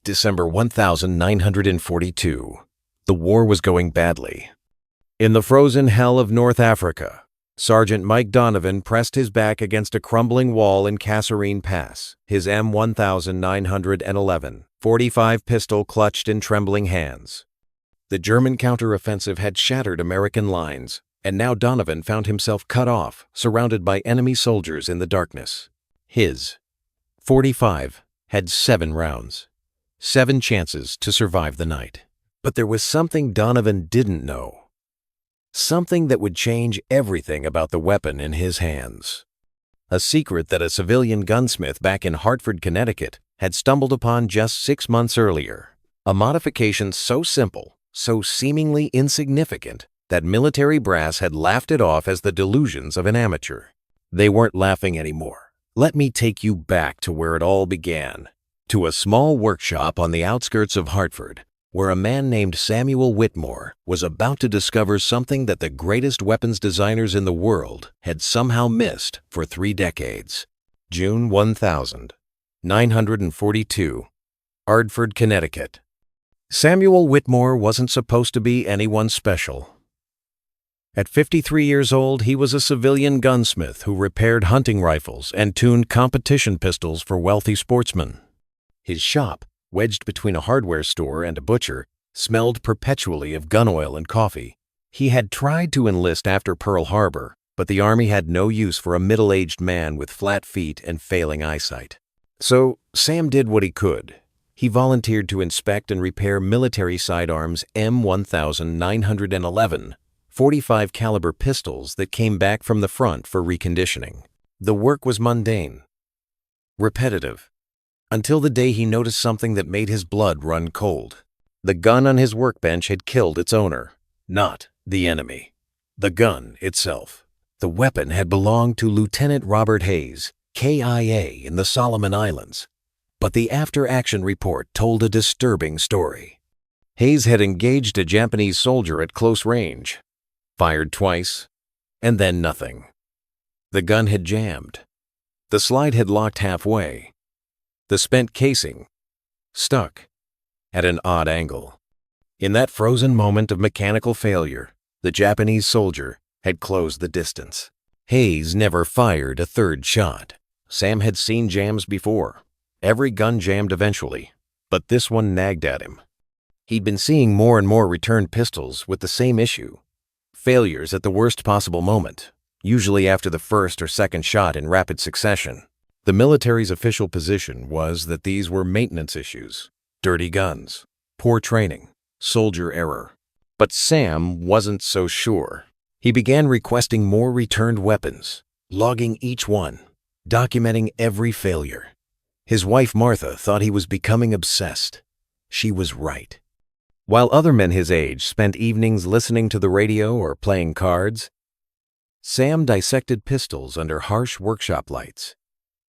December 1942. The war was going badly. In the frozen hell of North Africa, Sergeant Mike Donovan pressed his back against a crumbling wall in Kasserine Pass, his M1911 .45 pistol clutched in trembling hands. The German counteroffensive had shattered American lines, and now Donovan found himself cut off, surrounded by enemy soldiers in the darkness. His .45 had 7 rounds, 7 chances to survive the night. But there was something Donovan didn't know. Something that would change everything about the weapon in his hands. A secret that a civilian gunsmith back in Hartford, Connecticut, had stumbled upon just 6 months earlier. A modification so simple, so seemingly insignificant, that military brass had laughed it off as the delusions of an amateur. They weren't laughing anymore. Let me take you back to where it all began, to a small workshop on the outskirts of Hartford, where a man named Samuel Whitmore was about to discover something that the greatest weapons designers in the world had somehow missed for 3 decades. June 1942, Hartford, Connecticut. Samuel Whitmore wasn't supposed to be anyone special. At 53 years old, he was a civilian gunsmith who repaired hunting rifles and tuned competition pistols for wealthy sportsmen. His shop, wedged between a hardware store and a butcher, smelled perpetually of gun oil and coffee. He had tried to enlist after Pearl Harbor, but the Army had no use for a middle-aged man with flat feet and failing eyesight. So Sam did what he could. He volunteered to inspect and repair military sidearms M1911 .45 caliber pistols that came back from the front for reconditioning. The work was mundane, repetitive, until the day he noticed something that made his blood run cold. The gun on his workbench had killed its owner, not the enemy. The gun itself. The weapon had belonged to Lieutenant Robert Hayes, KIA, in the Solomon Islands. But the after-action report told a disturbing story. Hayes had engaged a Japanese soldier at close range, fired twice, and then nothing. The gun had jammed. The slide had locked halfway. The spent casing stuck at an odd angle. In that frozen moment of mechanical failure, the Japanese soldier had closed the distance. Hayes never fired a third shot. Sam had seen jams before. Every gun jammed eventually, but this one nagged at him. He'd been seeing more and more returned pistols with the same issue. Failures at the worst possible moment, usually after the first or second shot in rapid succession. The military's official position was that these were maintenance issues, dirty guns, poor training, soldier error. But Sam wasn't so sure. He began requesting more returned weapons, logging each one, documenting every failure. His wife Martha thought he was becoming obsessed. She was right. While other men his age spent evenings listening to the radio or playing cards, Sam dissected pistols under harsh workshop lights,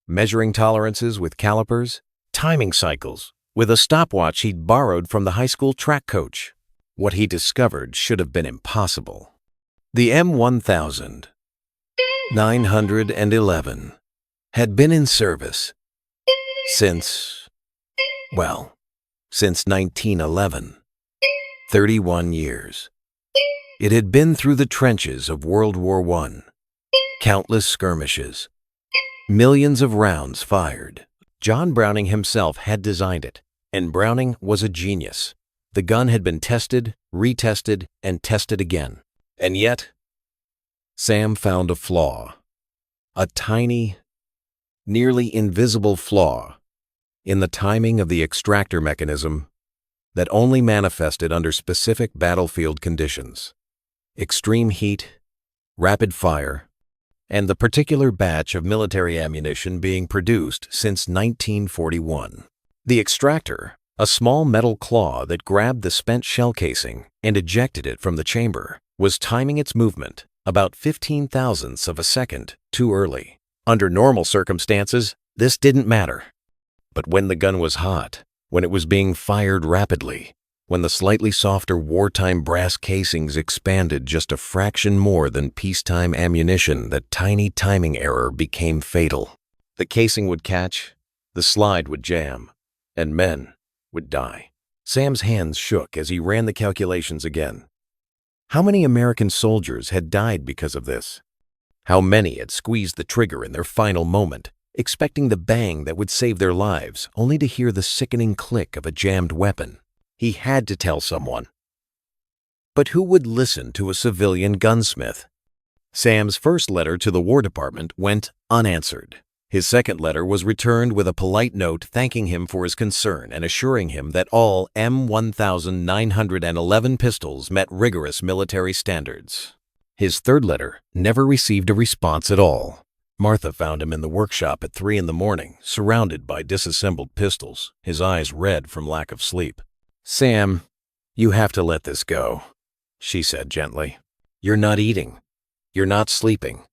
measuring tolerances with calipers, timing cycles with a stopwatch he'd borrowed from the high school track coach. What he discovered should have been impossible. The M1911 had been in service since 1911. 31 years. It had been through the trenches of World War I. Countless skirmishes. Millions of rounds fired. John Browning himself had designed it, and Browning was a genius. The gun had been tested, retested, and tested again. And yet, Sam found a flaw. A tiny, nearly invisible flaw in the timing of the extractor mechanism that only manifested under specific battlefield conditions. Extreme heat, rapid fire, and the particular batch of military ammunition being produced since 1941. The extractor, a small metal claw that grabbed the spent shell casing and ejected it from the chamber, was timing its movement about 15 thousandths of a second too early. Under normal circumstances, this didn't matter. But when the gun was hot, when it was being fired rapidly, when the slightly softer wartime brass casings expanded just a fraction more than peacetime ammunition, that tiny timing error became fatal. The casing would catch, the slide would jam, and men would die. Sam's hands shook as he ran the calculations again. How many American soldiers had died because of this? How many had squeezed the trigger in their final moment, expecting the bang that would save their lives, only to hear the sickening click of a jammed weapon? He had to tell someone. But who would listen to a civilian gunsmith? Sam's first letter to the War Department went unanswered. His second letter was returned with a polite note thanking him for his concern and assuring him that all M1911 pistols met rigorous military standards. His third letter never received a response at all. Martha found him in the workshop at 3 a.m, surrounded by disassembled pistols, his eyes red from lack of sleep. "Sam, you have to let this go," she said gently. "You're not eating. You're not sleeping.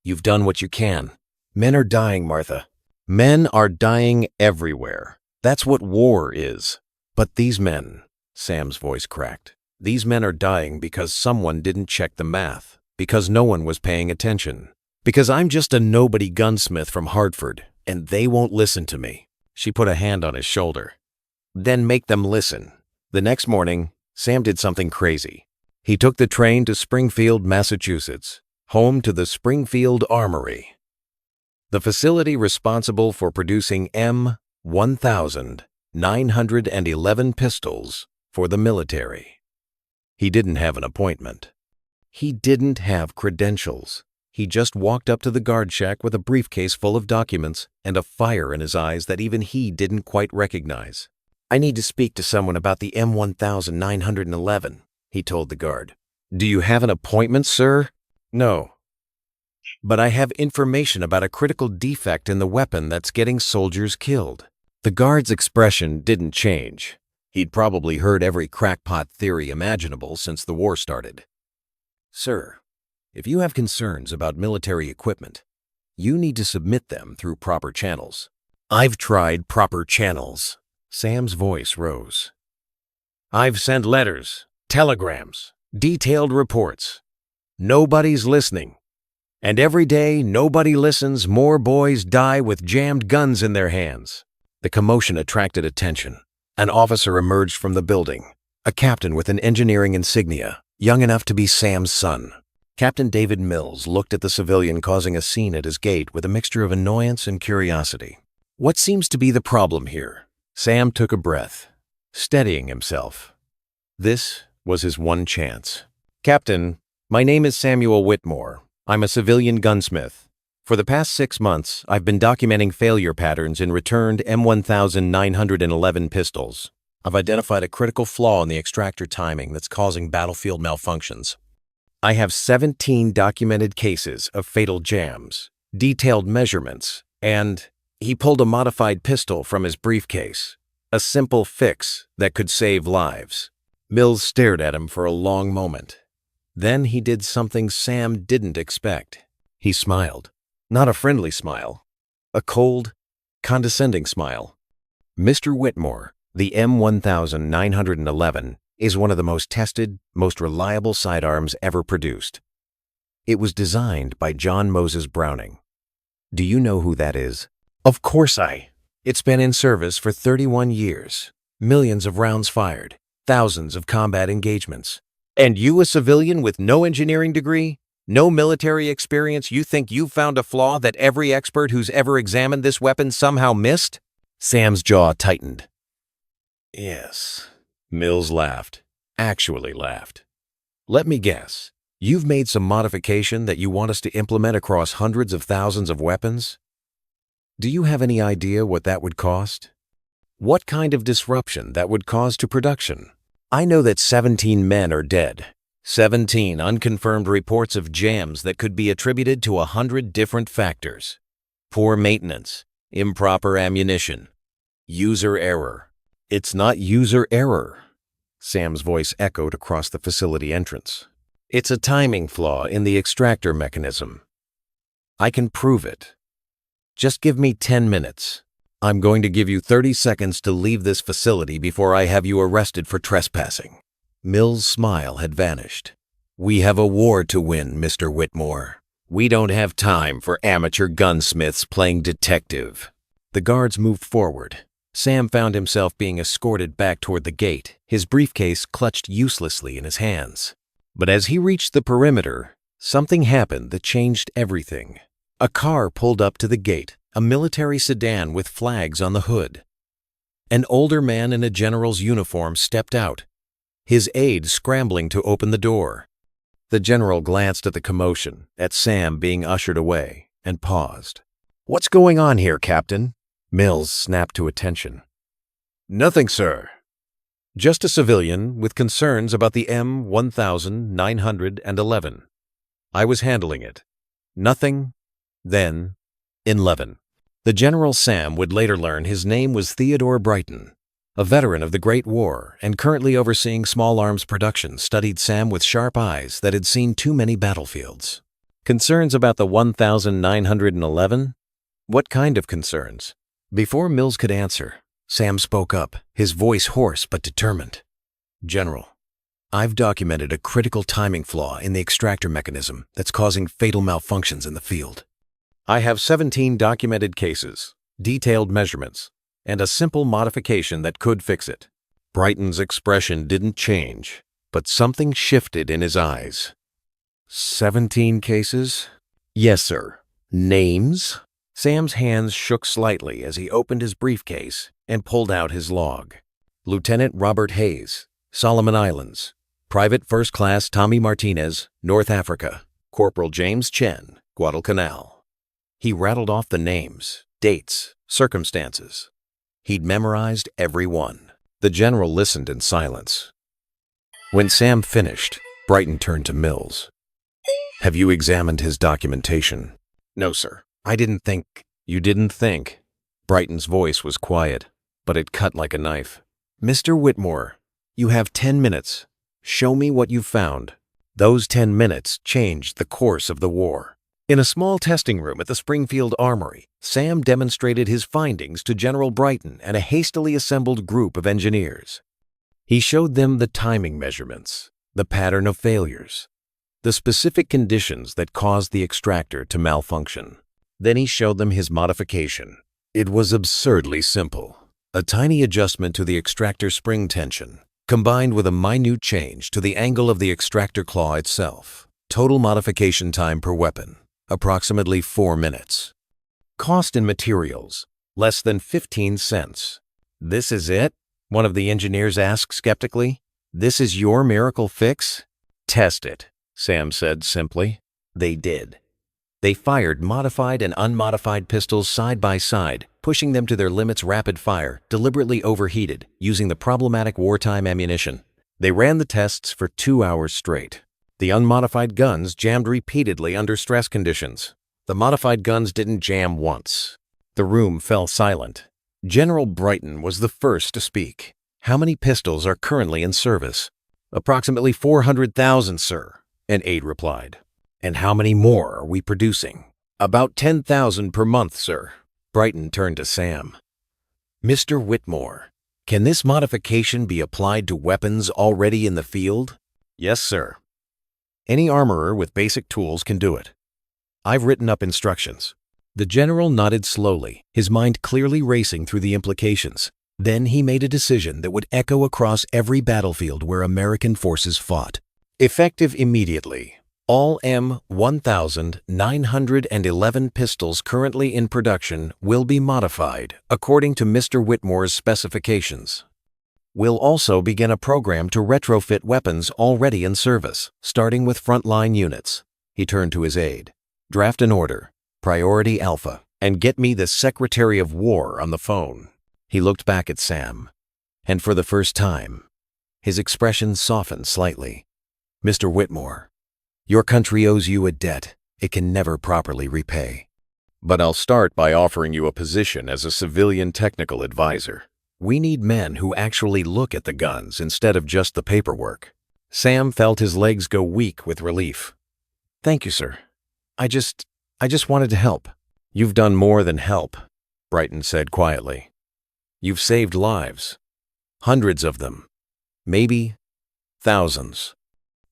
You've done what you can. Men are dying, Martha. Men are dying everywhere. That's what war is. But these men," Sam's voice cracked, "these men are dying because someone didn't check the math, because no one was paying attention, because I'm just a nobody gunsmith from Hartford, and they won't listen to me." She put a hand on his shoulder. "Then make them listen." The next morning, Sam did something crazy. He took the train to Springfield, Massachusetts, home to the Springfield Armory, the facility responsible for producing M1911 pistols for the military. He didn't have an appointment. He didn't have credentials. He just walked up to the guard shack with a briefcase full of documents and a fire in his eyes that even he didn't quite recognize. "I need to speak to someone about the M1911, he told the guard. "Do you have an appointment, sir?" "No. But I have information about a critical defect in the weapon that's getting soldiers killed." The guard's expression didn't change. He'd probably heard every crackpot theory imaginable since the war started. "Sir, if you have concerns about military equipment, you need to submit them through proper channels." "I've tried proper channels." Sam's voice rose. "I've sent letters, telegrams, detailed reports. Nobody's listening. And every day nobody listens, more boys die with jammed guns in their hands." The commotion attracted attention. An officer emerged from the building, a captain with an engineering insignia, young enough to be Sam's son. Captain David Mills looked at the civilian causing a scene at his gate with a mixture of annoyance and curiosity. "What seems to be the problem here?" Sam took a breath, steadying himself. This was his one chance. "Captain, my name is Samuel Whitmore. I'm a civilian gunsmith. For the past 6 months, I've been documenting failure patterns in returned M1911 pistols. I've identified a critical flaw in the extractor timing that's causing battlefield malfunctions. I have 17 documented cases of fatal jams, detailed measurements, and..." He pulled a modified pistol from his briefcase, a simple fix that could save lives. Mills stared at him for a long moment. Then he did something Sam didn't expect. He smiled. Not a friendly smile. A cold, condescending smile. "Mr. Whitmore, the M1911 is one of the most tested, most reliable sidearms ever produced. It was designed by John Moses Browning. Do you know who that is?" "Of course It's been in service for 31 years. Millions of rounds fired. Thousands of combat engagements. And you, a civilian with no engineering degree, no military experience, you think you've found a flaw that every expert who's ever examined this weapon somehow missed?" Sam's jaw tightened. "Yes." Mills laughed. Actually laughed. "Let me guess. You've made some modification that you want us to implement across hundreds of thousands of weapons? Do you have any idea what that would cost? What kind of disruption that would cause to production? I know that 17 men are dead. 17 unconfirmed reports of jams that could be attributed to 100 different factors. Poor maintenance, improper ammunition, user error." "It's not user error." Sam's voice echoed across the facility entrance. "It's a timing flaw in the extractor mechanism. I can prove it. Just give me 10 minutes. I'm going to give you 30 seconds to leave this facility before I have you arrested for trespassing." Mills' smile had vanished. "We have a war to win, Mr. Whitmore. We don't have time for amateur gunsmiths playing detective." The guards moved forward. Sam found himself being escorted back toward the gate, his briefcase clutched uselessly in his hands. But as he reached the perimeter, something happened that changed everything. A car pulled up to the gate, a military sedan with flags on the hood. An older man in a general's uniform stepped out, his aide scrambling to open the door. The general glanced at the commotion, at Sam being ushered away, and paused. "What's going on here, Captain?" Mills snapped to attention. "Nothing, sir. Just a civilian with concerns about the M1911. I was handling it. Nothing, then, 11. The General Sam would later learn his name was Theodore Brighton. A veteran of the Great War and currently overseeing small arms production, studied Sam with sharp eyes that had seen too many battlefields. Concerns about the 1911? What kind of concerns? Before Mills could answer, Sam spoke up, his voice hoarse but determined. "General, I've documented a critical timing flaw in the extractor mechanism that's causing fatal malfunctions in the field. I have 17 documented cases, detailed measurements, and a simple modification that could fix it." Brighton's expression didn't change, but something shifted in his eyes. 17 cases? Yes, sir. Names? Sam's hands shook slightly as he opened his briefcase and pulled out his log. Lieutenant Robert Hayes, Solomon Islands. Private First Class Tommy Martinez, North Africa. Corporal James Chen, Guadalcanal. He rattled off the names, dates, circumstances. He'd memorized every one. The general listened in silence. When Sam finished, Brighton turned to Mills. "Have you examined his documentation?" "No, sir. I didn't think." "You didn't think?" Brighton's voice was quiet, but it cut like a knife. "Mr. Whitmore, you have 10 minutes. Show me what you've found." Those 10 minutes changed the course of the war. In a small testing room at the Springfield Armory, Sam demonstrated his findings to General Brighton and a hastily assembled group of engineers. He showed them the timing measurements, the pattern of failures, the specific conditions that caused the extractor to malfunction. Then he showed them his modification. It was absurdly simple. A tiny adjustment to the extractor spring tension, combined with a minute change to the angle of the extractor claw itself. Total modification time per weapon, approximately 4 minutes. Cost in materials, less than 15 cents. "This is it?" one of the engineers asked skeptically. "This is your miracle fix?" "Test it," Sam said simply. They did. They fired modified and unmodified pistols side by side, pushing them to their limits rapid fire, deliberately overheated, using the problematic wartime ammunition. They ran the tests for 2 hours straight. The unmodified guns jammed repeatedly under stress conditions. The modified guns didn't jam once. The room fell silent. General Brighton was the first to speak. "How many pistols are currently in service?" "Approximately 400,000, sir," an aide replied. "And how many more are we producing?" "About 10,000 per month, sir." Brighton turned to Sam. "Mr. Whitmore, can this modification be applied to weapons already in the field?" "Yes, sir. Any armorer with basic tools can do it. I've written up instructions." The general nodded slowly, his mind clearly racing through the implications. Then he made a decision that would echo across every battlefield where American forces fought. Effective immediately, all M1911 pistols currently in production will be modified according to Mr. Whitmore's specifications. We'll also begin a program to retrofit weapons already in service, starting with frontline units. He turned to his aide. "Draft an order, Priority Alpha, and get me the Secretary of War on the phone." He looked back at Sam, and for the first time, his expression softened slightly. "Mr. Whitmore, your country owes you a debt it can never properly repay. But I'll start by offering you a position as a civilian technical advisor. We need men who actually look at the guns instead of just the paperwork." Sam felt his legs go weak with relief. "Thank you, sir. I just wanted to help." "You've done more than help," Brighton said quietly. "You've saved lives. Hundreds of them. Maybe thousands.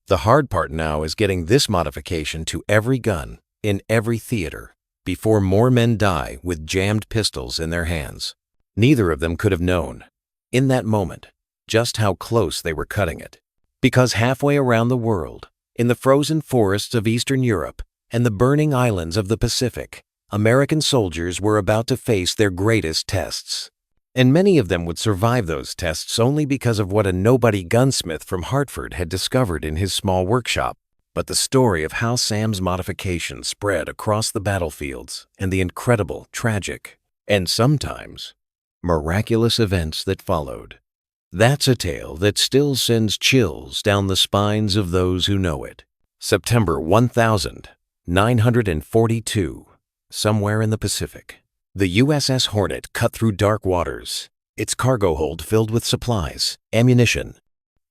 The hard part now is getting this modification to every gun in every theater before more men die with jammed pistols in their hands." Neither of them could have known, in that moment, just how close they were cutting it. Because halfway around the world, in the frozen forests of Eastern Europe and the burning islands of the Pacific, American soldiers were about to face their greatest tests. And many of them would survive those tests only because of what a nobody gunsmith from Hartford had discovered in his small workshop. But the story of how Sam's modifications spread across the battlefields and the incredible, tragic, and sometimes miraculous events that followed, that's a tale that still sends chills down the spines of those who know it. September 1942, somewhere in the Pacific. The USS Hornet cut through dark waters, its cargo hold filled with supplies, ammunition,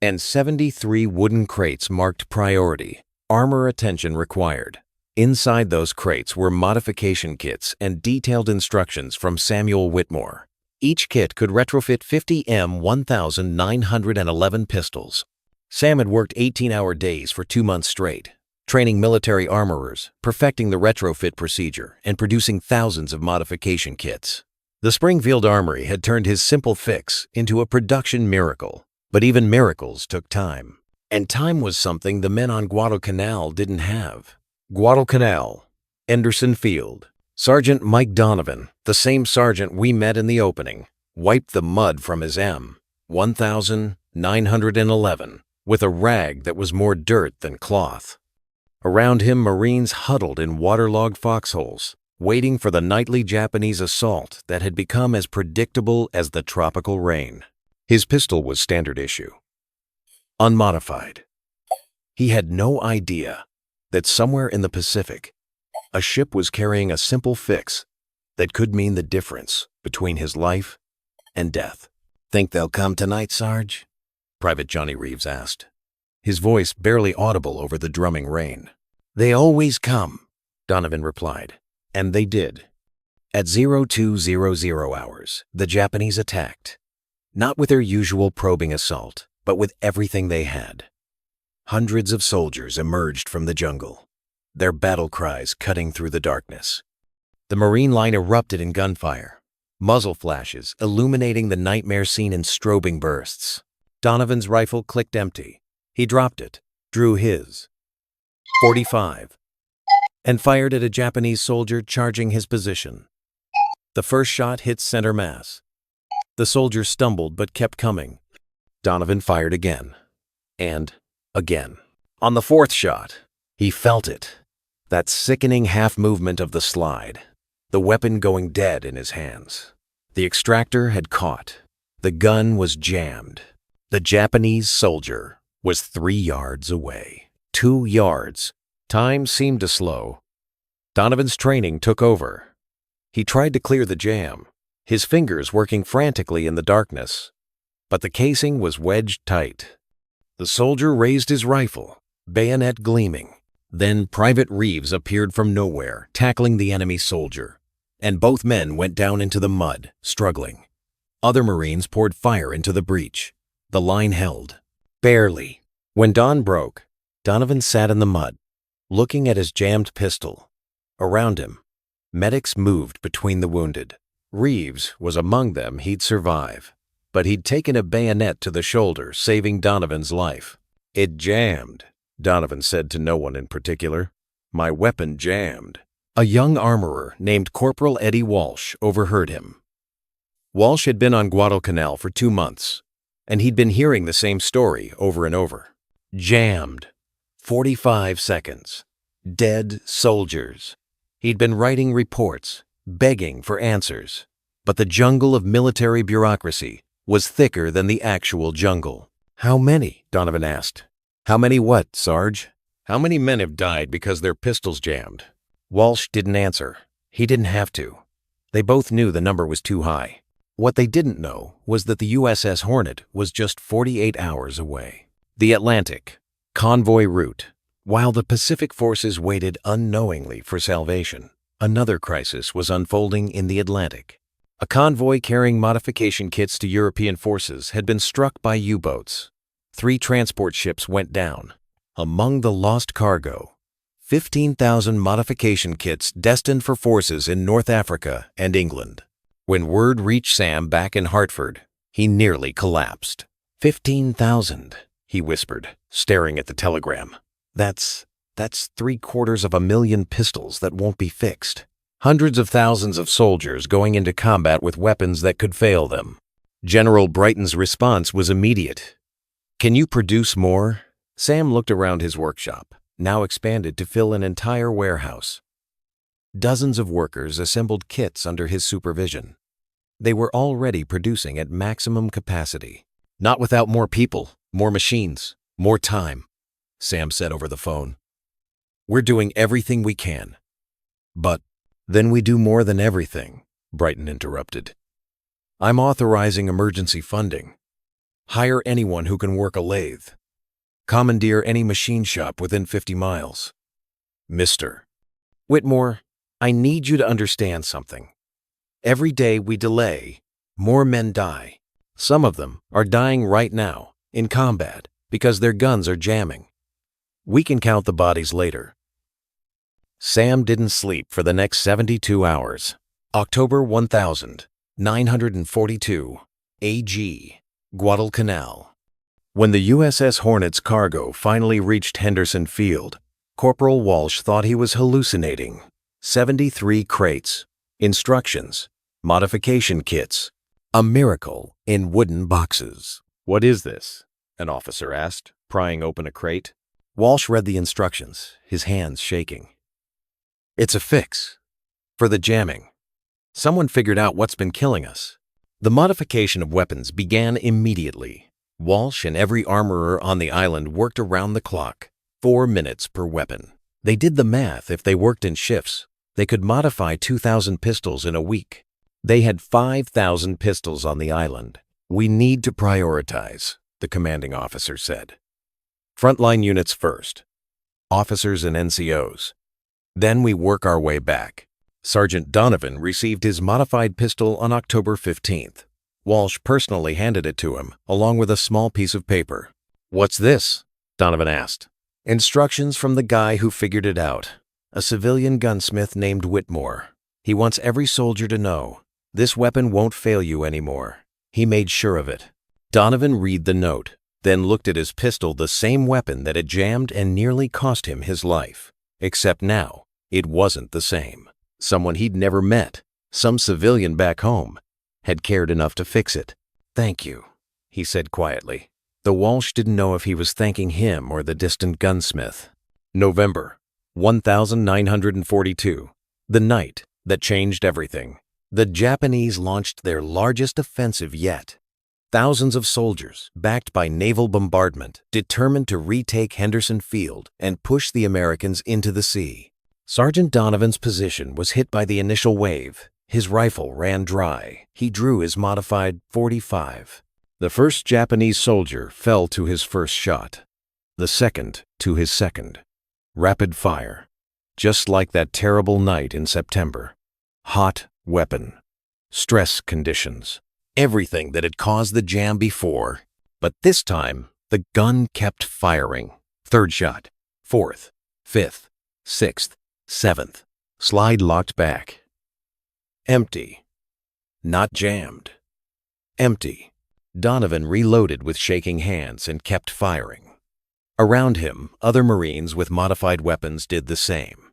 and 73 wooden crates marked priority, armor attention required. Inside those crates were modification kits and detailed instructions from Samuel Whitmore. Each kit could retrofit 50 M1911 pistols. Sam had worked 18-hour days for 2 months straight, training military armorers, perfecting the retrofit procedure, and producing thousands of modification kits. The Springfield Armory had turned his simple fix into a production miracle. But even miracles took time. And time was something the men on Guadalcanal didn't have. Guadalcanal, Henderson Field. Sergeant Mike Donovan, the same sergeant we met in the opening, wiped the mud from his M1911 with a rag that was more dirt than cloth. Around him, Marines huddled in waterlogged foxholes, waiting for the nightly Japanese assault that had become as predictable as the tropical rain. His pistol was standard issue, unmodified. He had no idea that somewhere in the Pacific, a ship was carrying a simple fix that could mean the difference between his life and death. "Think they'll come tonight, Sarge?" Private Johnny Reeves asked, his voice barely audible over the drumming rain. "They always come," Donovan replied, and they did. At 0200 hours, the Japanese attacked, not with their usual probing assault, but with everything they had. Hundreds of soldiers emerged from the jungle, their battle cries cutting through the darkness. The Marine line erupted in gunfire, muzzle flashes illuminating the nightmare scene in strobing bursts. Donovan's rifle clicked empty. He dropped it, drew his .45, and fired at a Japanese soldier charging his position. The first shot hit center mass. The soldier stumbled but kept coming. Donovan fired again, and again. On the fourth shot, he felt it, that sickening half movement of the slide, the weapon going dead in his hands. The extractor had caught. The gun was jammed. The Japanese soldier was 3 yards away. 2 yards. Time seemed to slow. Donovan's training took over. He tried to clear the jam, his fingers working frantically in the darkness, but the casing was wedged tight. The soldier raised his rifle, bayonet gleaming. Then Private Reeves appeared from nowhere, tackling the enemy soldier, and both men went down into the mud, struggling. Other Marines poured fire into the breach. The line held. Barely. When dawn broke, Donovan sat in the mud, looking at his jammed pistol. Around him, medics moved between the wounded. Reeves was among them. He'd survive, but he'd taken a bayonet to the shoulder, saving Donovan's life. "It jammed," Donovan said to no one in particular. "My weapon jammed." A young armorer named Corporal Eddie Walsh overheard him. Walsh had been on Guadalcanal for 2 months, and he'd been hearing the same story over and over. Jammed. 45 seconds. Dead soldiers. He'd been writing reports, begging for answers. But the jungle of military bureaucracy was thicker than the actual jungle. "How many?" Donovan asked. "How many what, Sarge? How many men have died because their pistols jammed?" Walsh didn't answer. He didn't have to. They both knew the number was too high. What they didn't know was that the USS Hornet was just 48 hours away. The Atlantic, convoy route. While the Pacific forces waited unknowingly for salvation, another crisis was unfolding in the Atlantic. A convoy carrying modification kits to European forces had been struck by U-boats. 3 transport ships went down. Among the lost cargo, 15,000 modification kits destined for forces in North Africa and England. When word reached Sam back in Hartford, he nearly collapsed. 15,000, he whispered, staring at the telegram. That's 750,000 pistols that won't be fixed. Hundreds of thousands of soldiers going into combat with weapons that could fail them. General Brighton's response was immediate. Can you produce more? Sam looked around his workshop, now expanded to fill an entire warehouse. Dozens of workers assembled kits under his supervision. They were already producing at maximum capacity. Not without more people, more machines, more time, Sam said over the phone. We're doing everything we can. But then we do more than everything, Brighton interrupted. I'm authorizing emergency funding. Hire anyone who can work a lathe. Commandeer any machine shop within 50 miles. Mr. Whitmore, I need you to understand something. Every day we delay, more men die. Some of them are dying right now, in combat, because their guns are jamming. We can count the bodies later. Sam didn't sleep for the next 72 hours. October 1942, AG, Guadalcanal. When the USS Hornet's cargo finally reached Henderson Field, Corporal Walsh thought he was hallucinating. 73 crates, instructions, modification kits, a miracle in wooden boxes. What is this? An officer asked, prying open a crate. Walsh read the instructions, his hands shaking. It's a fix. For the jamming. Someone figured out what's been killing us. The modification of weapons began immediately. Walsh and every armorer on the island worked around the clock, 4 minutes per weapon. They did the math. If they worked in shifts, they could modify 2,000 pistols in a week. They had 5,000 pistols on the island. We need to prioritize, the commanding officer said. Frontline units first, officers and NCOs. Then we work our way back. Sergeant Donovan received his modified pistol on October 15th. Walsh personally handed it to him, along with a small piece of paper. What's this? Donovan asked. Instructions from the guy who figured it out, a civilian gunsmith named Whitmore. He wants every soldier to know, this weapon won't fail you anymore. He made sure of it. Donovan read the note, then looked at his pistol, the same weapon that had jammed and nearly cost him his life. Except now, it wasn't the same. Someone he'd never met, some civilian back home, had cared enough to fix it. Thank you, he said quietly. Though Walsh didn't know if he was thanking him or the distant gunsmith. November 1942, the night that changed everything. The Japanese launched their largest offensive yet. Thousands of soldiers, backed by naval bombardment, determined to retake Henderson Field and push the Americans into the sea. Sergeant Donovan's position was hit by the initial wave. His rifle ran dry. He drew his modified .45. The first Japanese soldier fell to his first shot. The second to his second. Rapid fire. Just like that terrible night in September. Hot weapon. Stress conditions. Everything that had caused the jam before. But this time, the gun kept firing. Third shot. Fourth. Fifth. Sixth. Seventh. Slide locked back. Empty. Not jammed. Empty. Donovan reloaded with shaking hands and kept firing. Around him, other Marines with modified weapons did the same.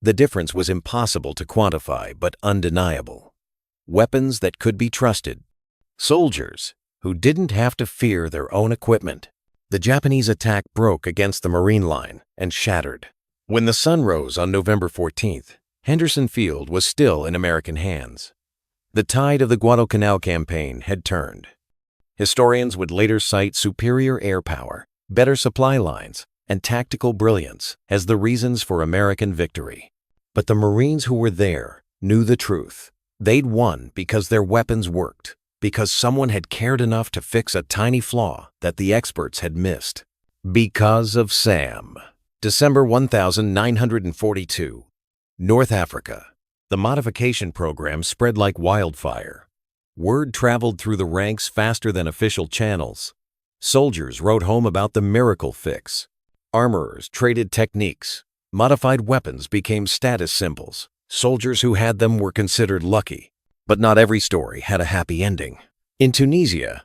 The difference was impossible to quantify, but undeniable. Weapons that could be trusted. Soldiers who didn't have to fear their own equipment. The Japanese attack broke against the Marine line and shattered. When the sun rose on November 14th, Henderson Field was still in American hands. The tide of the Guadalcanal campaign had turned. Historians would later cite superior air power, better supply lines, and tactical brilliance as the reasons for American victory. But the Marines who were there knew the truth. They'd won because their weapons worked, because someone had cared enough to fix a tiny flaw that the experts had missed. Because of Sam. December 1942. North Africa. The modification program spread like wildfire. Word traveled through the ranks faster than official channels. Soldiers wrote home about the miracle fix. Armorers traded techniques. Modified weapons became status symbols. Soldiers who had them were considered lucky. But not every story had a happy ending. In Tunisia,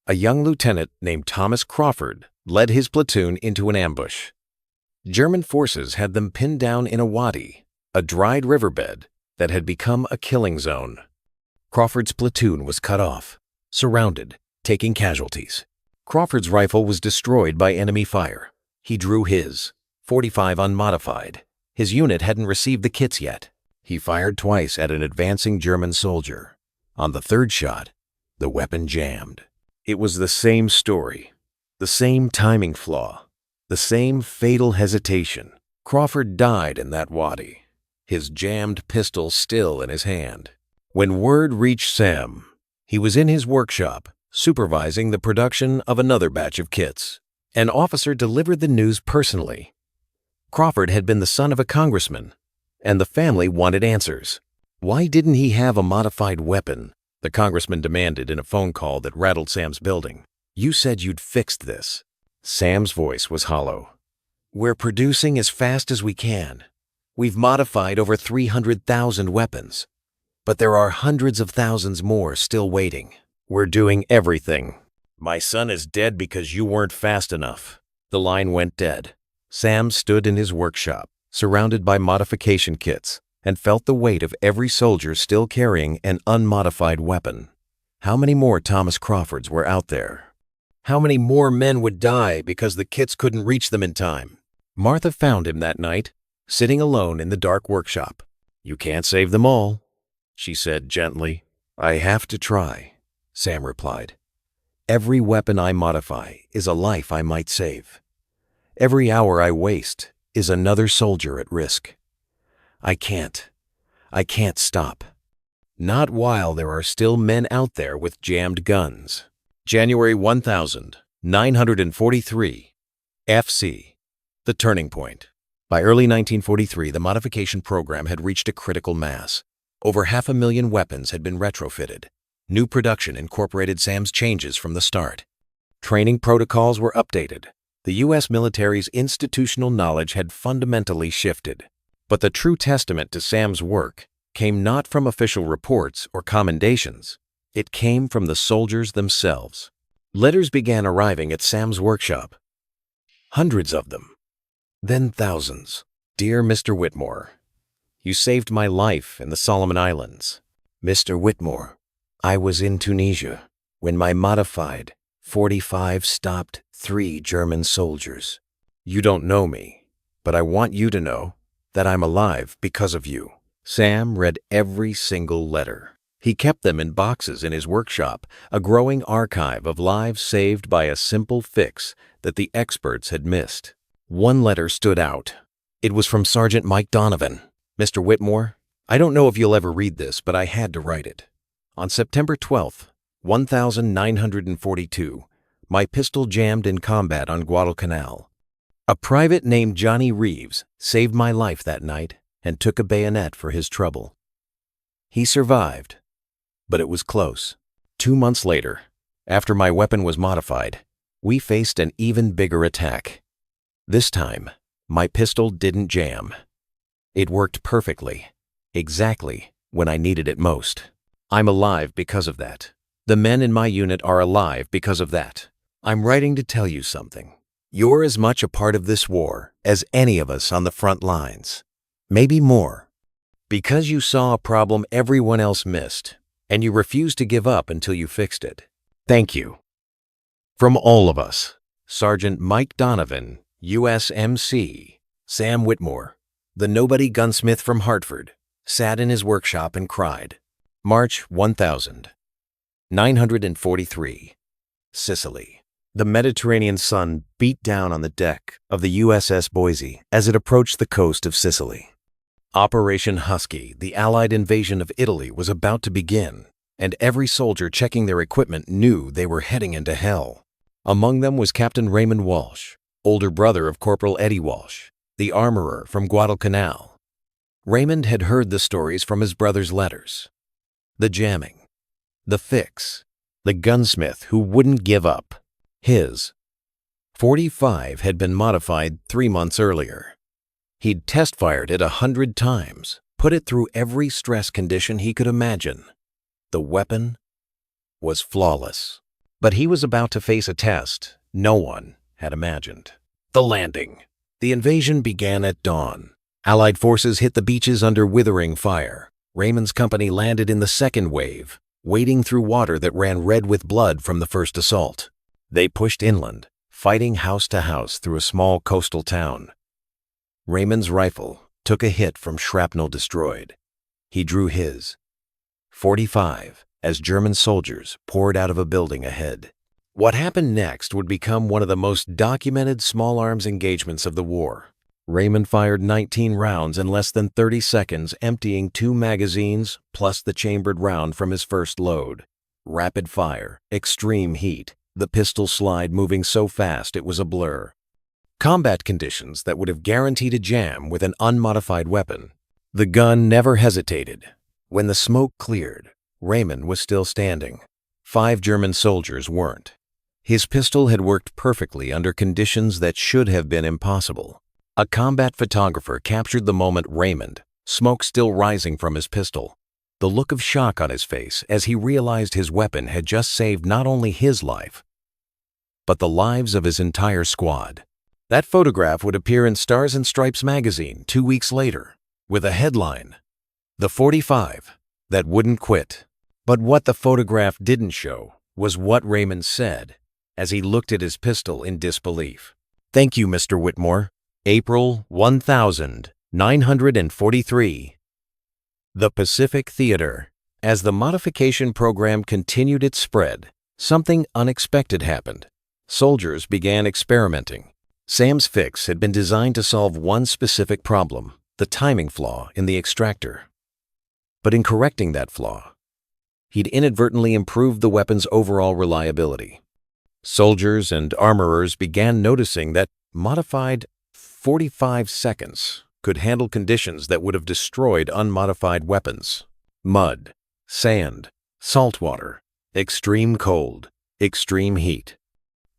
a young lieutenant named Thomas Crawford led his platoon into an ambush. German forces had them pinned down in a wadi, a dried riverbed that had become a killing zone. Crawford's platoon was cut off, surrounded, taking casualties. Crawford's rifle was destroyed by enemy fire. He drew his, .45 unmodified. His unit hadn't received the kits yet. He fired twice at an advancing German soldier. On the third shot, the weapon jammed. It was the same story, the same timing flaw, the same fatal hesitation. Crawford died in that wadi, his jammed pistol still in his hand. When word reached Sam, he was in his workshop, supervising the production of another batch of kits. An officer delivered the news personally. Crawford had been the son of a congressman, and the family wanted answers. Why didn't he have a modified weapon? The congressman demanded in a phone call that rattled Sam's building. You said you'd fixed this. Sam's voice was hollow. We're producing as fast as we can. We've modified over 300,000 weapons, but there are hundreds of thousands more still waiting. We're doing everything. My son is dead because you weren't fast enough. The line went dead. Sam stood in his workshop, surrounded by modification kits, and felt the weight of every soldier still carrying an unmodified weapon. How many more Thomas Crawfords were out there? How many more men would die because the kits couldn't reach them in time? Martha found him that night, sitting alone in the dark workshop. You can't save them all, she said gently. I have to try, Sam replied. Every weapon I modify is a life I might save. Every hour I waste is another soldier at risk. I can't stop. Not while there are still men out there with jammed guns. January 1943, FC, the turning point. By early 1943, the modification program had reached a critical mass. Over 500,000 weapons had been retrofitted. New production incorporated Sam's changes from the start. Training protocols were updated. The U.S. military's institutional knowledge had fundamentally shifted. But the true testament to Sam's work came not from official reports or commendations. It came from the soldiers themselves. Letters began arriving at Sam's workshop. Hundreds of them. Then thousands. Dear Mr. Whitmore, you saved my life in the Solomon Islands. Mr. Whitmore, I was in Tunisia when my modified .45 stopped 3 German soldiers. You don't know me, but I want you to know that I'm alive because of you. Sam read every single letter. He kept them in boxes in his workshop, a growing archive of lives saved by a simple fix that the experts had missed. One letter stood out. It was from Sergeant Mike Donovan. Mr. Whitmore, I don't know if you'll ever read this, but I had to write it. On September 12th, 1942, my pistol jammed in combat on Guadalcanal. A private named Johnny Reeves saved my life that night and took a bayonet for his trouble. He survived, but it was close. 2 months later, after my weapon was modified, we faced an even bigger attack. This time, my pistol didn't jam. It worked perfectly, exactly when I needed it most. I'm alive because of that. The men in my unit are alive because of that. I'm writing to tell you something. You're as much a part of this war as any of us on the front lines. Maybe more. Because you saw a problem everyone else missed, and you refused to give up until you fixed it. Thank you. From all of us, Sergeant Mike Donovan, USMC. Sam Whitmore, the nobody gunsmith from Hartford, sat in his workshop and cried. March 1943, Sicily. The Mediterranean sun beat down on the deck of the USS Boise as it approached the coast of Sicily. Operation Husky, the Allied invasion of Italy, was about to begin, and every soldier checking their equipment knew they were heading into hell. Among them was Captain Raymond Walsh, older brother of Corporal Eddie Walsh, the armorer from Guadalcanal. Raymond had heard the stories from his brother's letters. The jamming, the fix, the gunsmith who wouldn't give up. His .45 had been modified 3 months earlier. He'd test-fired it 100 times, put it through every stress condition he could imagine. The weapon was flawless. But he was about to face a test no one had imagined. The landing. The invasion began at dawn. Allied forces hit the beaches under withering fire. Raymond's company landed in the second wave, wading through water that ran red with blood from the first assault. They pushed inland, fighting house to house through a small coastal town. Raymond's rifle took a hit from shrapnel destroyed. He drew his .45 as German soldiers poured out of a building ahead. What happened next would become one of the most documented small arms engagements of the war. Raymond fired 19 rounds in less than 30 seconds, emptying 2 magazines plus the chambered round from his first load. Rapid fire, extreme heat, the pistol slide moving so fast it was a blur. Combat conditions that would have guaranteed a jam with an unmodified weapon. The gun never hesitated. When the smoke cleared, Raymond was still standing. 5 German soldiers weren't. His pistol had worked perfectly under conditions that should have been impossible. A combat photographer captured the moment Raymond, smoke still rising from his pistol, the look of shock on his face as he realized his weapon had just saved not only his life, but the lives of his entire squad. That photograph would appear in Stars and Stripes magazine 2 weeks later, with a headline, "The 45 That Wouldn't Quit." But what the photograph didn't show was what Raymond said as he looked at his pistol in disbelief. "Thank you, Mr. Whitmore. April 1943. The Pacific Theater." As the modification program continued its spread, something unexpected happened. Soldiers began experimenting. Sam's fix had been designed to solve one specific problem, the timing flaw in the extractor. But in correcting that flaw, he'd inadvertently improved the weapon's overall reliability. Soldiers and armorers began noticing that modified 45 seconds could handle conditions that would have destroyed unmodified weapons. Mud, sand, salt water, extreme cold, extreme heat.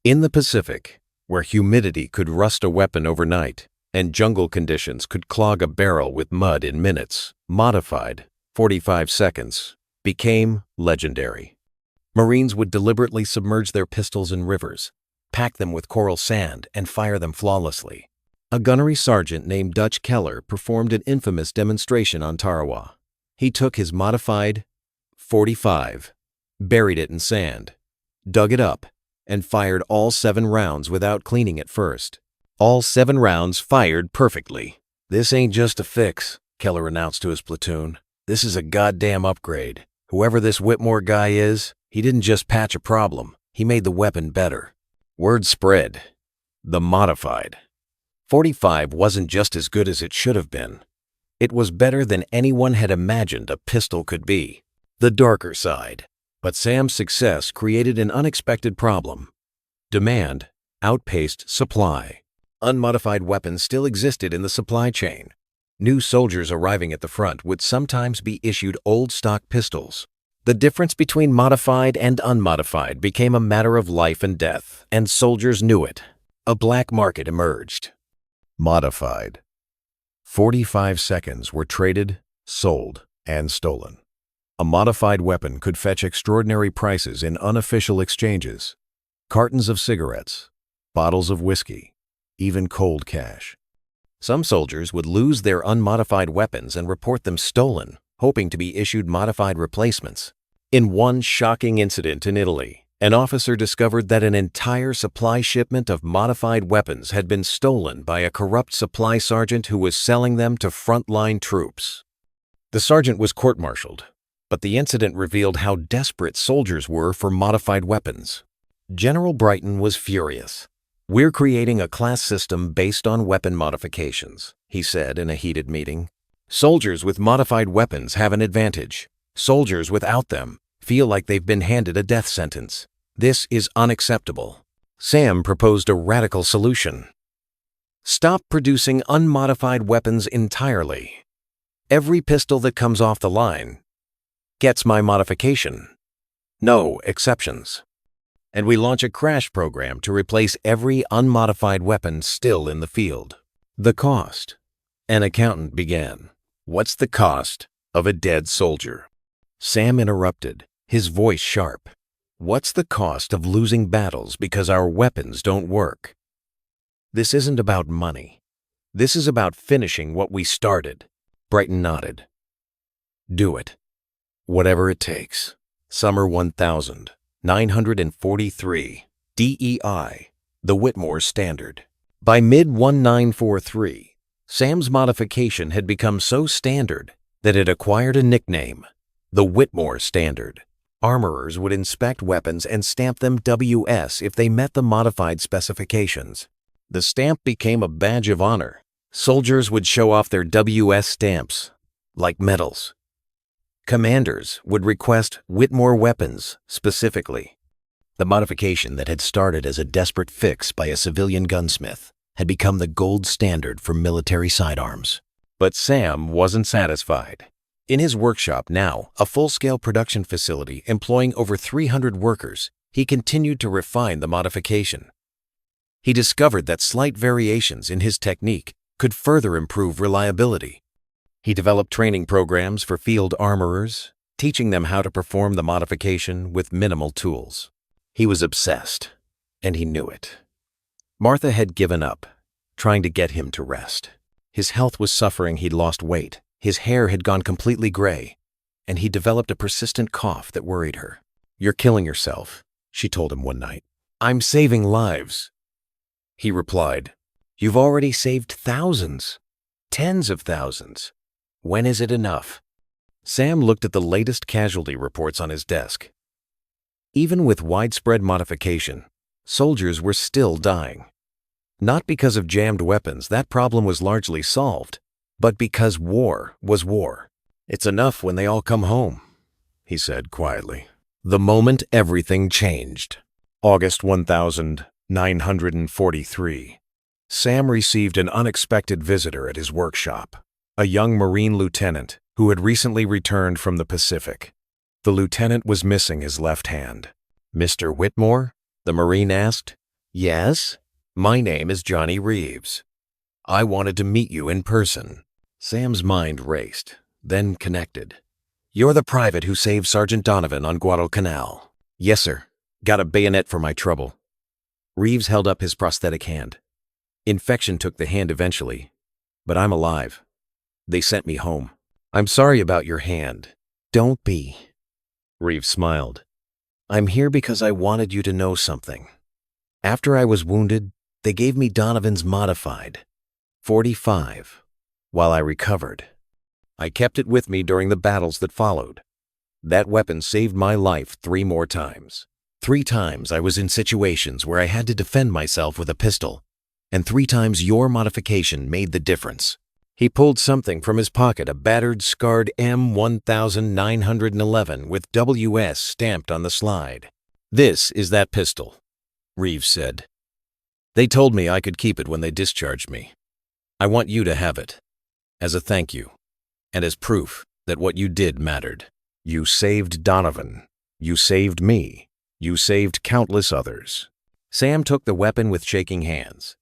In the Pacific, where humidity could rust a weapon overnight and jungle conditions could clog a barrel with mud in minutes, modified 45 seconds became legendary. Marines would deliberately submerge their pistols in rivers, pack them with coral sand, and fire them flawlessly. A gunnery sergeant named Dutch Keller performed an infamous demonstration on Tarawa. He took his modified .45, buried it in sand, dug it up, and fired all 7 rounds without cleaning it first. All 7 rounds fired perfectly. "This ain't just a fix," Keller announced to his platoon. "This is a goddamn upgrade. Whoever this Whitmore guy is, he didn't just patch a problem, he made the weapon better." Word spread. The modified .45 wasn't just as good as it should have been. It was better than anyone had imagined a pistol could be. The darker side. But Sam's success created an unexpected problem. Demand outpaced supply. Unmodified weapons still existed in the supply chain. New soldiers arriving at the front would sometimes be issued old stock pistols. The difference between modified and unmodified became a matter of life and death, and soldiers knew it. A black market emerged. Modified. 45 seconds were traded, sold, and stolen. A modified weapon could fetch extraordinary prices in unofficial exchanges. Cartons of cigarettes, bottles of whiskey, even cold cash. Some soldiers would lose their unmodified weapons and report them stolen, hoping to be issued modified replacements. In one shocking incident in Italy, an officer discovered that an entire supply shipment of modified weapons had been stolen by a corrupt supply sergeant who was selling them to frontline troops. The sergeant was court-martialed, but the incident revealed how desperate soldiers were for modified weapons. General Brighton was furious. "We're creating a class system based on weapon modifications," he said in a heated meeting. "Soldiers with modified weapons have an advantage. Soldiers without them feel like they've been handed a death sentence. This is unacceptable." Sam proposed a radical solution. Stop producing unmodified weapons entirely. Every pistol that comes off the line gets my modification. No exceptions. And we launch a crash program to replace every unmodified weapon still in the field. The cost. An accountant began. What's the cost of a dead soldier? Sam interrupted, his voice sharp. What's the cost of losing battles because our weapons don't work? This isn't about money. This is about finishing what we started. Brighton nodded. Do it. Whatever it takes. Summer 1943. DEI. The Whitmore Standard. By mid-1943, Sam's modification had become so standard that it acquired a nickname, the Whitmore Standard. Armorers would inspect weapons and stamp them WS if they met the modified specifications. The stamp became a badge of honor. Soldiers would show off their WS stamps, like medals. Commanders would request Whitmore weapons specifically. The modification that had started as a desperate fix by a civilian gunsmith had become the gold standard for military sidearms. But Sam wasn't satisfied. In his workshop now, a full-scale production facility employing over 300 workers, he continued to refine the modification. He discovered that slight variations in his technique could further improve reliability. He developed training programs for field armorers, teaching them how to perform the modification with minimal tools. He was obsessed, and he knew it. Martha had given up, trying to get him to rest. His health was suffering. He'd lost weight. His hair had gone completely gray, and he developed a persistent cough that worried her. "You're killing yourself," she told him one night. "I'm saving lives." He replied, "You've already saved thousands, tens of thousands. When is it enough?" Sam looked at the latest casualty reports on his desk. Even with widespread modification, soldiers were still dying. Not because of jammed weapons, that problem was largely solved, but because war was war. "It's enough when they all come home," he said quietly. The moment everything changed. August 1943. Sam received an unexpected visitor at his workshop, a young Marine lieutenant who had recently returned from the Pacific. The lieutenant was missing his left hand. "Mr. Whitmore?" the Marine asked. "Yes, my name is Johnny Reeves. I wanted to meet you in person." Sam's mind raced, then connected. "You're the private who saved Sergeant Donovan on Guadalcanal." "Yes, sir. Got a bayonet for my trouble." Reeves held up his prosthetic hand. "Infection took the hand eventually, but I'm alive. They sent me home." "I'm sorry about your hand." "Don't be." Reeves smiled. "I'm here because I wanted you to know something. After I was wounded, they gave me Donovan's modified 45 while I recovered. I kept it with me during the battles that followed. That weapon saved my life 3 more times. 3 times I was in situations where I had to defend myself with a pistol, and 3 times your modification made the difference." He pulled something from his pocket, a battered, scarred M1911 with WS stamped on the slide. "This is that pistol," Reeves said. "They told me I could keep it when they discharged me. I want you to have it, as a thank you, and as proof that what you did mattered. You saved Donovan. You saved me. You saved countless others." Sam took the weapon with shaking hands.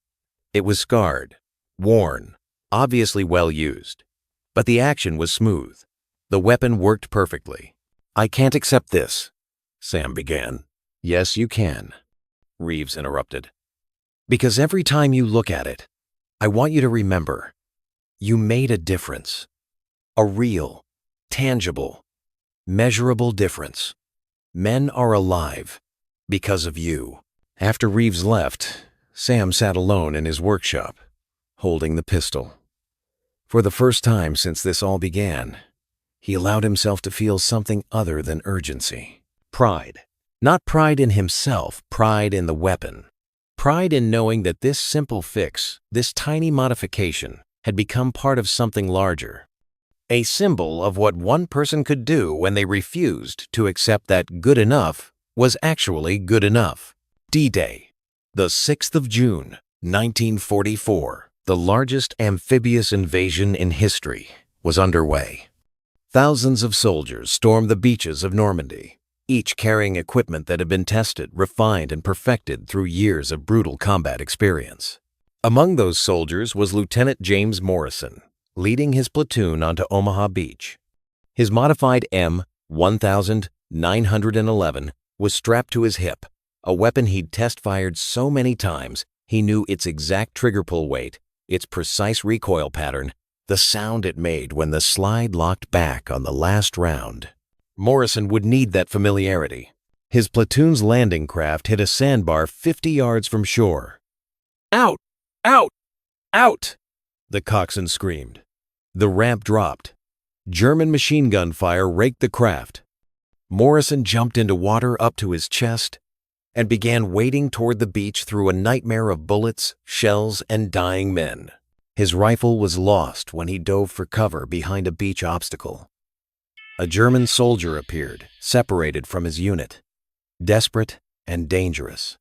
It was scarred, worn, obviously well used, but the action was smooth. The weapon worked perfectly. "I can't accept this," Sam began. "Yes, you can," Reeves interrupted. "Because every time you look at it, I want you to remember, you made a difference. A real, tangible, measurable difference. Men are alive because of you." After Reeves left, Sam sat alone in his workshop, holding the pistol. For the first time since this all began, he allowed himself to feel something other than urgency. Pride. Not pride in himself, pride in the weapon. Pride in knowing that this simple fix, this tiny modification, had become part of something larger. A symbol of what one person could do when they refused to accept that good enough was actually good enough. D-Day. The 6th of June, 1944. The largest amphibious invasion in history was underway. Thousands of soldiers stormed the beaches of Normandy, each carrying equipment that had been tested, refined, and perfected through years of brutal combat experience. Among those soldiers was Lieutenant James Morrison, leading his platoon onto Omaha Beach. His modified M1911 was strapped to his hip, a weapon he'd test-fired so many times he knew its exact trigger pull weight, its precise recoil pattern, the sound it made when the slide locked back on the last round. Morrison would need that familiarity. His platoon's landing craft hit a sandbar 50 yards from shore. "Out! Out! Out!" the coxswain screamed. The ramp dropped. German machine gun fire raked the craft. Morrison jumped into water up to his chest and began wading toward the beach through a nightmare of bullets, shells, and dying men. His rifle was lost when he dove for cover behind a beach obstacle. A German soldier appeared, separated from his unit, desperate and dangerous.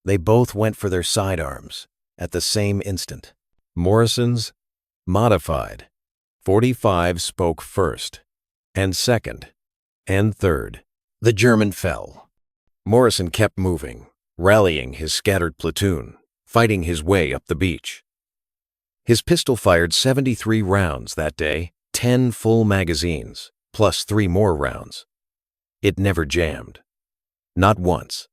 They both went for their sidearms at the same instant. Morrison's modified .45 spoke first, and second, and third. The German fell. Morrison kept moving, rallying his scattered platoon, fighting his way up the beach. His pistol fired 73 rounds that day, 10 full magazines, plus 3 more rounds. It never jammed. Not once.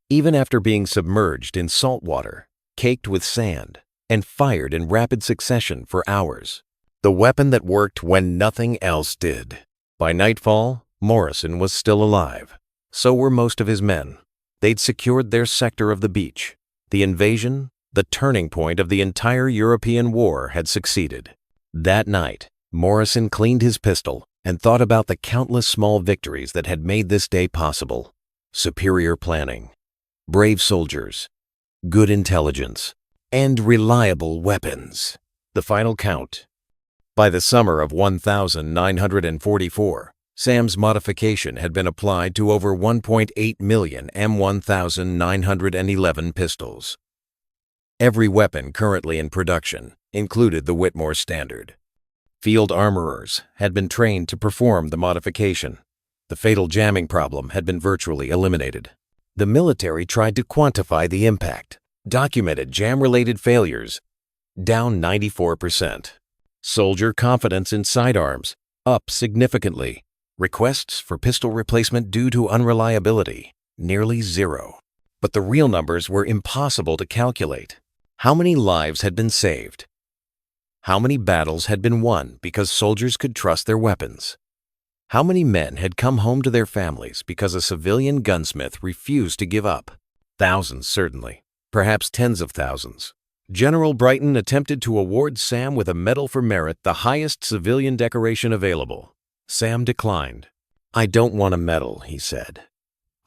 Even after being submerged in salt water, caked with sand, and fired in rapid succession for hours. The weapon that worked when nothing else did. By nightfall, Morrison was still alive. So were most of his men. They'd secured their sector of the beach. The invasion, the turning point of the entire European war, had succeeded. That night, Morrison cleaned his pistol and thought about the countless small victories that had made this day possible. Superior planning, brave soldiers, good intelligence, and reliable weapons. The final count. By the summer of 1944, Sam's modification had been applied to over 1.8 million M1911 pistols. Every weapon currently in production included the Whitmore standard. Field armorers had been trained to perform the modification. The fatal jamming problem had been virtually eliminated. The military tried to quantify the impact. Documented jam-related failures, down 94%. Soldier confidence in sidearms, up significantly. Requests for pistol replacement due to unreliability, nearly zero. But the real numbers were impossible to calculate. How many lives had been saved? How many battles had been won because soldiers could trust their weapons? How many men had come home to their families because a civilian gunsmith refused to give up? Thousands, certainly. Perhaps tens of thousands. General Brighton attempted to award Sam with a Medal for Merit, the highest civilian decoration available. Sam declined. "I don't want a medal," he said.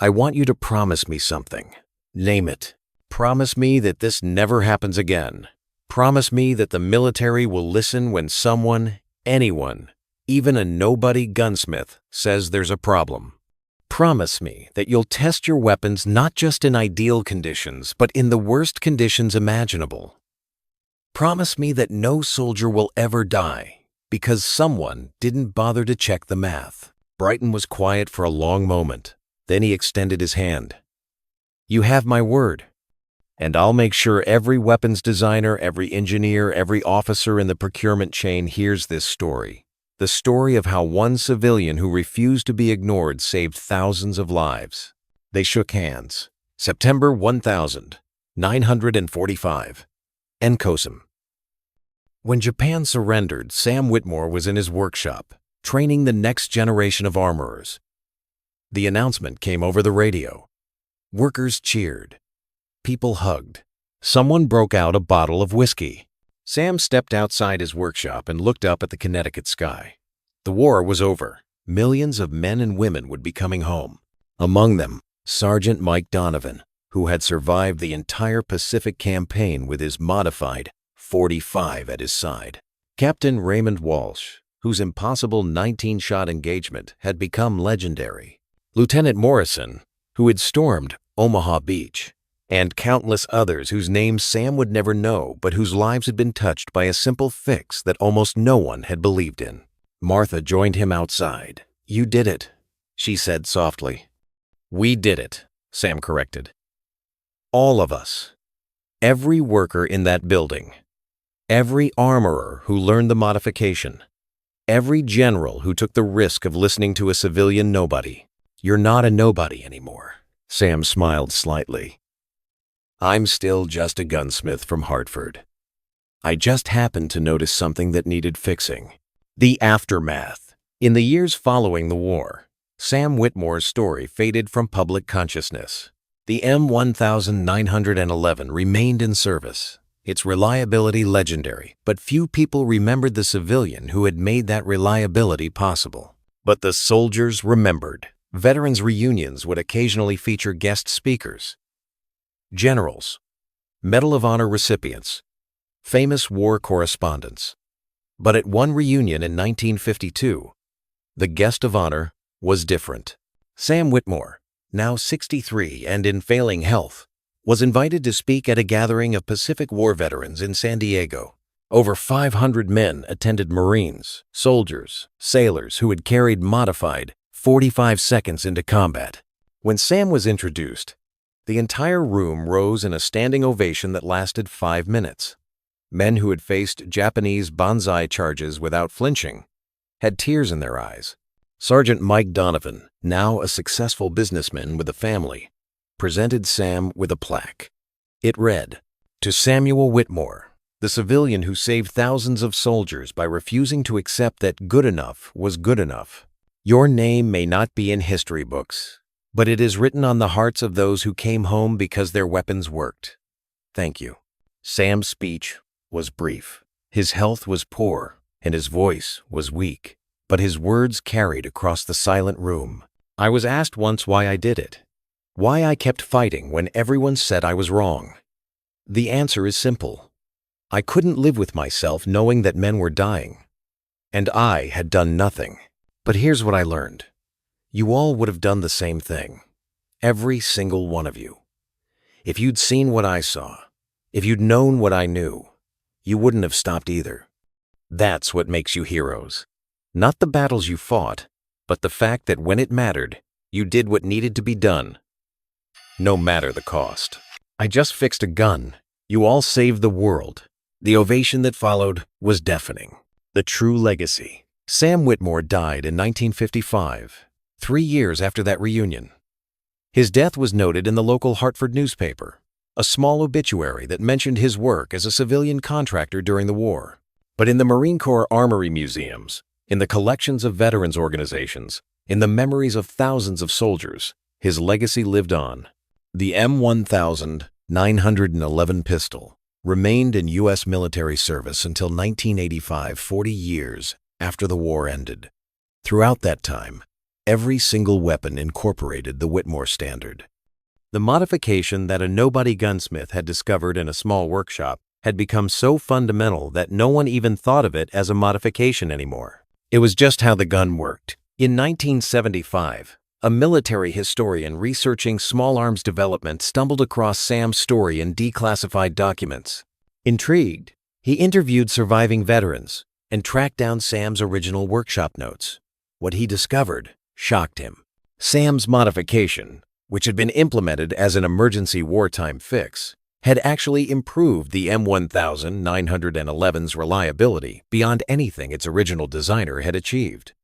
"I want you to promise me something. Name it. Promise me that this never happens again. Promise me that the military will listen when someone, anyone, even a nobody gunsmith, says there's a problem. Promise me that you'll test your weapons not just in ideal conditions, but in the worst conditions imaginable. Promise me that no soldier will ever die because someone didn't bother to check the math." Brighton was quiet for a long moment. Then he extended his hand. "You have my word. And I'll make sure every weapons designer, every engineer, every officer in the procurement chain hears this story. The story of how one civilian who refused to be ignored saved thousands of lives." They shook hands. September 1945. Enkosum. When Japan surrendered, Sam Whitmore was in his workshop, training the next generation of armorers. The announcement came over the radio. Workers cheered. People hugged. Someone broke out a bottle of whiskey. Sam stepped outside his workshop and looked up at the Connecticut sky. The war was over. Millions of men and women would be coming home. Among them, Sergeant Mike Donovan, who had survived the entire Pacific campaign with his modified .45 at his side. Captain Raymond Walsh, whose impossible 19-shot engagement had become legendary. Lieutenant Morrison, who had stormed Omaha Beach. And countless others whose names Sam would never know, but whose lives had been touched by a simple fix that almost no one had believed in. Martha joined him outside. "You did it," she said softly. "We did it," Sam corrected. "All of us. Every worker in that building. Every armorer who learned the modification. Every general who took the risk of listening to a civilian nobody. You're not a nobody anymore. Sam smiled slightly. I'm still just a gunsmith from Hartford. I just happened to notice something that needed fixing. The aftermath. In the years following the war, Sam Whitmore's story faded from public consciousness. The M1911 remained in service, its reliability legendary, but few people remembered the civilian who had made that reliability possible. But the soldiers remembered. Veterans' reunions would occasionally feature guest speakers, generals, Medal of Honor recipients, famous war correspondents. But at one reunion in 1952, the guest of honor was different. Sam Whitmore, now 63 and in failing health, was invited to speak at a gathering of Pacific War veterans in San Diego. Over 500 men attended Marines, soldiers, sailors who had carried modified 45 seconds into combat. When Sam was introduced, the entire room rose in a standing ovation that lasted 5 minutes. Men who had faced Japanese banzai charges without flinching had tears in their eyes. Sergeant Mike Donovan, now a successful businessman with a family, presented Sam with a plaque. It read, "To Samuel Whitmore, the civilian who saved thousands of soldiers by refusing to accept that good enough was good enough. Your name may not be in history books, but it is written on the hearts of those who came home because their weapons worked. Thank you." Sam's speech was brief. His health was poor, and his voice was weak, but his words carried across the silent room. I was asked once why I did it, why I kept fighting when everyone said I was wrong. The answer is simple. I couldn't live with myself knowing that men were dying, and I had done nothing. But here's what I learned. You all would have done the same thing. Every single one of you. If you'd seen what I saw, if you'd known what I knew, you wouldn't have stopped either. That's what makes you heroes. Not the battles you fought, but the fact that when it mattered, you did what needed to be done, no matter the cost. I just fixed a gun. You all saved the world. The ovation that followed was deafening. The true legacy. Sam Whitmore died in 1955, 3 years after that reunion. His death was noted in the local Hartford newspaper, a small obituary that mentioned his work as a civilian contractor during the war. But in the Marine Corps Armory museums, in the collections of veterans organizations, in the memories of thousands of soldiers, his legacy lived on. The M1911 pistol remained in U.S. military service until 1985, 40 years after the war ended. Throughout that time, every single weapon incorporated the Whitmore standard. The modification that a nobody gunsmith had discovered in a small workshop had become so fundamental that no one even thought of it as a modification anymore. It was just how the gun worked. In 1975, a military historian researching small arms development stumbled across Sam's story in declassified documents. Intrigued, he interviewed surviving veterans and tracked down Sam's original workshop notes. What he discovered shocked him. Sam's modification, which had been implemented as an emergency wartime fix, had actually improved the M1911's reliability beyond anything its original designer had achieved.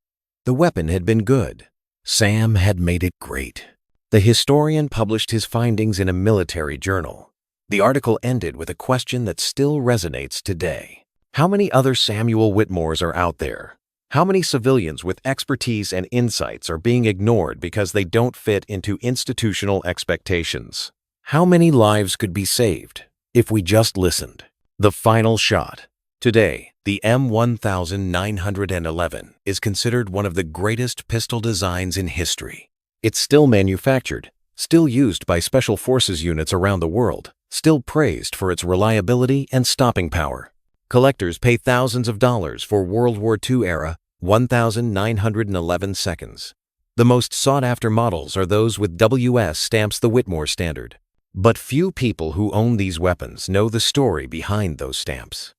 The weapon had been good. Sam had made it great. The historian published his findings in a military journal. The article ended with a question that still resonates today. How many other Samuel Whitmores are out there? How many civilians with expertise and insights are being ignored because they don't fit into institutional expectations? How many lives could be saved if we just listened? The final shot. Today, the M1911 is considered one of the greatest pistol designs in history. It's still manufactured, still used by special forces units around the world, still praised for its reliability and stopping power. Collectors pay thousands of dollars for World War II-era 1911 seconds. The most sought-after models are those with WS stamps the Whitmore standard. But few people who own these weapons know the story behind those stamps.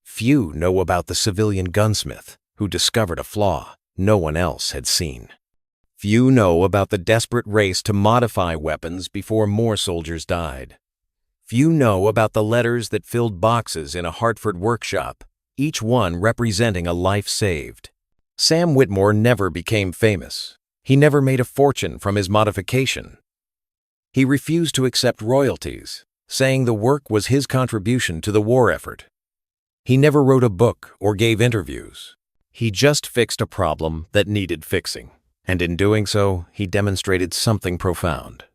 Few know about the civilian gunsmith who discovered a flaw no one else had seen. Few know about the desperate race to modify weapons before more soldiers died. Few know about the letters that filled boxes in a Hartford workshop, each one representing a life saved. Sam Whitmore never became famous. He never made a fortune from his modification. He refused to accept royalties, saying the work was his contribution to the war effort. He never wrote a book or gave interviews. He just fixed a problem that needed fixing. And in doing so, he demonstrated something profound.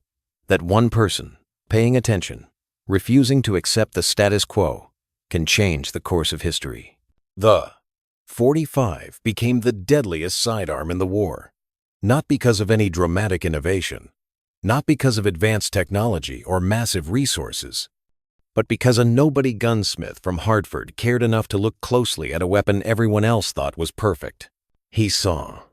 That one person, paying attention, refusing to accept the status quo, can change the course of history. The .45 became the deadliest sidearm in the war, not because of any dramatic innovation, not because of advanced technology or massive resources, but because a nobody gunsmith from Hartford cared enough to look closely at a weapon everyone else thought was perfect. He saw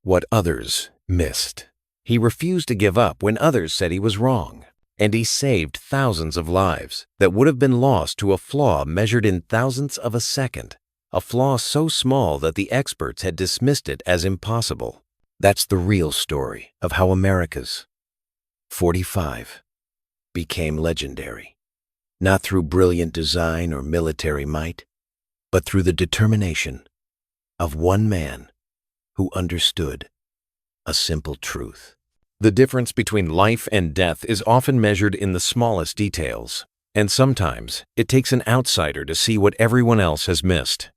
what others missed. He refused to give up when others said he was wrong. And he saved thousands of lives that would have been lost to a flaw measured in thousandths of a second, a flaw so small that the experts had dismissed it as impossible. That's the real story of how America's .45 became legendary, not through brilliant design or military might, but through the determination of one man who understood a simple truth. The difference between life and death is often measured in the smallest details, and sometimes it takes an outsider to see what everyone else has missed.